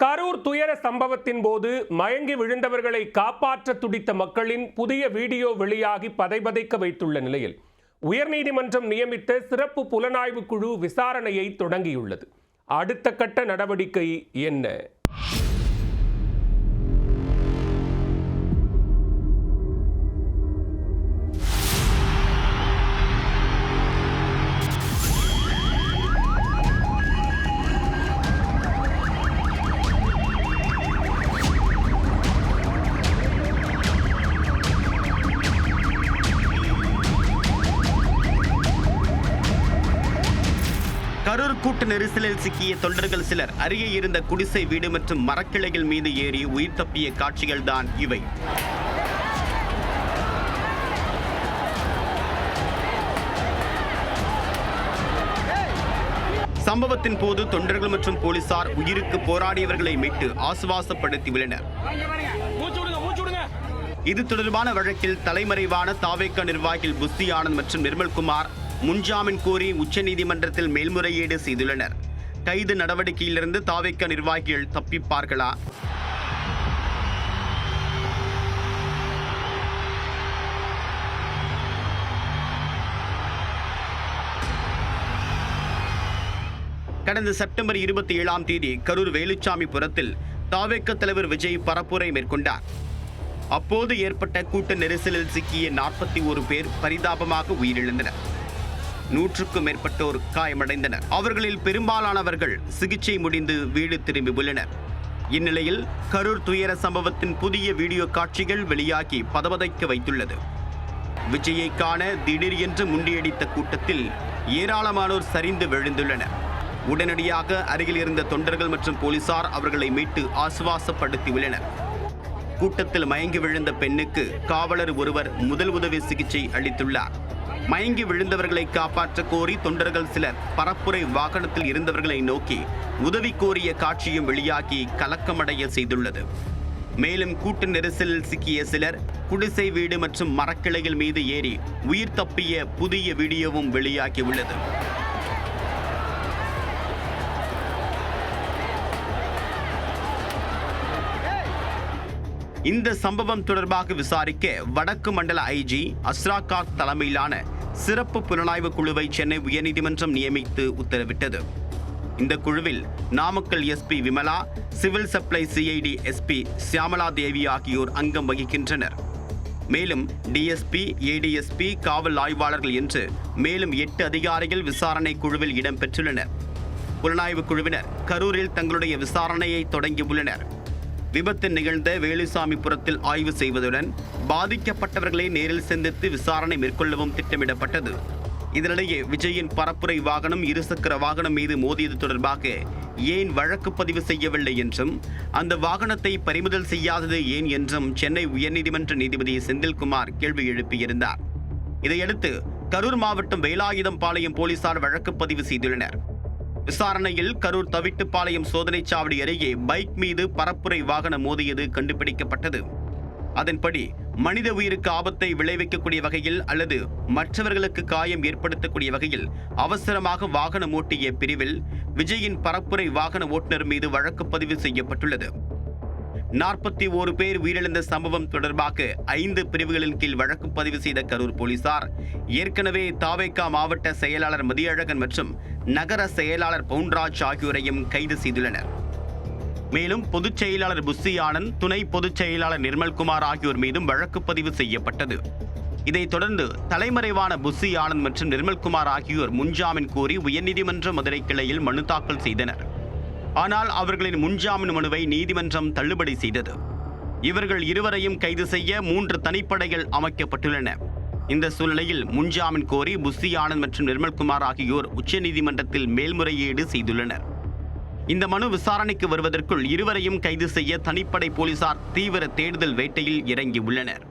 கரூர் துயர சம்பவத்தின் போது மயங்கி விழுந்தவர்களை காப்பாற்ற துடித்த மக்களின் புதிய வீடியோ வெளியாகி பதைபதைக்க வைத்துள்ள நிலையில் உயர்நீதிமன்றம் நியமித்த சிறப்பு புலனாய்வு குழு விசாரணையை தொடங்கியுள்ளது. அடுத்த கட்ட நடவடிக்கை என்ன? கரூர் கூட்ட நெரிசலில் சிக்கிய தொண்டர்கள் சிலர் அருகே இருந்த குடிசை வீடு மற்றும் மரக்கிளைகள் மீது ஏறி உயிர் தப்பிய காட்சிகள் தான் இவை. சம்பவத்தின் போது தொண்டர்கள் மற்றும் போலீசார் உயிருக்கு போராடியவர்களை மீட்டு ஆசுவாசப்படுத்தியுள்ளனர். இது தொடர்பான வழக்கில் தலைமறைவான தாவேகா நிர்வாகிகள் புஸ்ஸி ஆனந்த் மற்றும் நிர்மல்குமார் முன்ஜாமீன் கோரி உச்சநீதிமன்றத்தில் மேல்முறையீடு செய்துள்ளனர். கைது நடவடிக்கையிலிருந்து தாவேகா நிர்வாகிகள் தப்பிப்பார்களா? கடந்த செப்டம்பர் 27 கரூர் வேலுச்சாமிபுரத்தில் தாவேகா தலைவர் விஜய் பரப்புரை மேற்கொண்டார். அப்போது ஏற்பட்ட கூட்ட நெரிசலில் சிக்கிய 41 பேர் பரிதாபமாக உயிரிழந்தனர். 100க்கும் மேற்பட்டோர் காயமடைந்தனர். அவர்களில் பெரும்பாலானவர்கள் சிகிச்சை முடிந்து வீடு திரும்பியுள்ளனர். இந்நிலையில் கரூர் துயர சம்பவத்தின் புதிய வீடியோ காட்சிகள் வெளியாகி பதபதைக்க வைத்துள்ளது. விஜயை காண திடீர் என்று முண்டியடித்த கூட்டத்தில் ஏராளமானோர் சரிந்து விழுந்துள்ளனர். உடனடியாக அருகில் இருந்த தொண்டர்கள் மற்றும் போலீசார் அவர்களை மீட்டு ஆசுவாசப்படுத்தியுள்ளனர். கூட்டத்தில் மயங்கி விழுந்த பெண்ணுக்கு காவலர் ஒருவர் முதல் உதவி சிகிச்சை அளித்துள்ளார். மயங்கி விழுந்தவர்களை காப்பாற்ற கோரி தொண்டர்கள் சிலர் பரப்புரை வாகனத்தில் இருந்தவர்களை நோக்கி உதவி கோரிய காட்சியும் வெளியாகி கலக்கமடைய செய்துள்ளது. மேலும் கூட்ட நெரிசலில் சிக்கிய சிலர் குடிசை வீடு மற்றும் மரக்கிளைகள் மீது ஏறி உயிர் தப்பிய புதிய வீடியோவும் வெளியாகியுள்ளது. இந்த சம்பவம் தொடர்பாக விசாரிக்க வடக்கு மண்டல ஐஜி அஸ்ராகாத் தலைமையிலான சிறப்பு புலனாய்வு குழுவை சென்னை உயர்நீதிமன்றம் நியமித்து உத்தரவிட்டது. இந்த குழுவில் Namakkal SP Vimala, civil supply CID SP Shyamala Devi ஆகியோர் அங்கம் வகிக்கின்றனர். மேலும் டிஎஸ்பி, ஏடிஎஸ்பி, காவல் ஆய்வாளர்கள் என்று மேலும் 8 அதிகாரிகள் விசாரணை குழுவில் இடம்பெற்றுள்ளனர். புலனாய்வு குழுவினர் கரூரில் தங்களுடைய விசாரணையை தொடங்கியுள்ளனர். விபத்து நிகழ்ந்த வேலுசாமிபுரத்தில் ஆய்வு செய்வதுடன் பாதிக்கப்பட்டவர்களை நேரில் சந்தித்து விசாரணை மேற்கொள்ளவும் திட்டமிடப்பட்டது. இதனிடையே விஜயின் பரப்புரை வாகனம் இருசக்கர வாகனம் மீது மோதியது தொடர்பாக ஏன் வழக்கு பதிவு செய்யவில்லை என்றும் அந்த வாகனத்தை பறிமுதல் செய்யாதது ஏன் என்றும் சென்னை உயர்நீதிமன்ற நீதிபதி செந்தில்குமார் கேள்வி எழுப்பியிருந்தார். இதையடுத்து கரூர் மாவட்டம் வேலாயுதம்பாளையம் போலீசார் வழக்கு பதிவு செய்துள்ளனர். விசாரணையில் கரூர் தவிட்டுப்பாளையம் சோதனைச் சாவடி அருகே பைக் மீது பரப்புரை வாகனம் மோதியது கண்டுபிடிக்கப்பட்டது. அதன்படி மனித உயிருக்கு ஆபத்தை விளைவிக்கக்கூடிய வகையில் அல்லது மற்றவர்களுக்கு காயம் ஏற்படுத்தக்கூடிய வகையில் அவசரமாக வாகனம் ஓட்டிய பிரிவில் விஜயின் பரப்புரை வாகன ஓட்டுநர் மீது வழக்கு பதிவு செய்யப்பட்டுள்ளது. 41 பேர் உயிரிழந்த சம்பவம் தொடர்பாக 5 பிரிவுகளின் கீழ் வழக்கு பதிவு செய்த கரூர் போலீசார் ஏற்கனவே தாவேகா மாவட்ட செயலாளர் மதியழகன் மற்றும் நகர செயலாளர் பவுன்ராஜ் ஆகியோரையும் கைது செய்துள்ளனர். மேலும் பொதுச் செயலாளர் புஸ்ஸி ஆனந்த், துணை பொதுச் செயலாளர் நிர்மல்குமார் ஆகியோர் மீதும் வழக்கு பதிவு செய்யப்பட்டது. இதைத் தொடர்ந்து தலைமறைவான புஸ்ஸி ஆனந்த் மற்றும் நிர்மல்குமார் ஆகியோர் முன்ஜாமீன் கோரி உயர்நீதிமன்ற மதுரை கிளையில் மனு தாக்கல் செய்தனர். ஆனால் அவர்களின் முன்ஜாமீன் மனுவை நீதிமன்றம் தள்ளுபடி செய்தது. இவர்கள் இருவரையும் கைது செய்ய 3 தனிப்படைகள் அமைக்கப்பட்டுள்ளன. இந்த சூழ்நிலையில் முன்ஜாமீன் கோரி புஸ்ஸி ஆனந்த் மற்றும் நிர்மல்குமார் ஆகியோர் உச்சநீதிமன்றத்தில் மேல்முறையீடு செய்துள்ளனர். இந்த மனு விசாரணைக்கு வருவதற்குள் இருவரையும் கைது செய்ய தனிப்படை போலீசார் தீவிர தேடுதல் வேட்டையில் இறங்கியுள்ளனர்.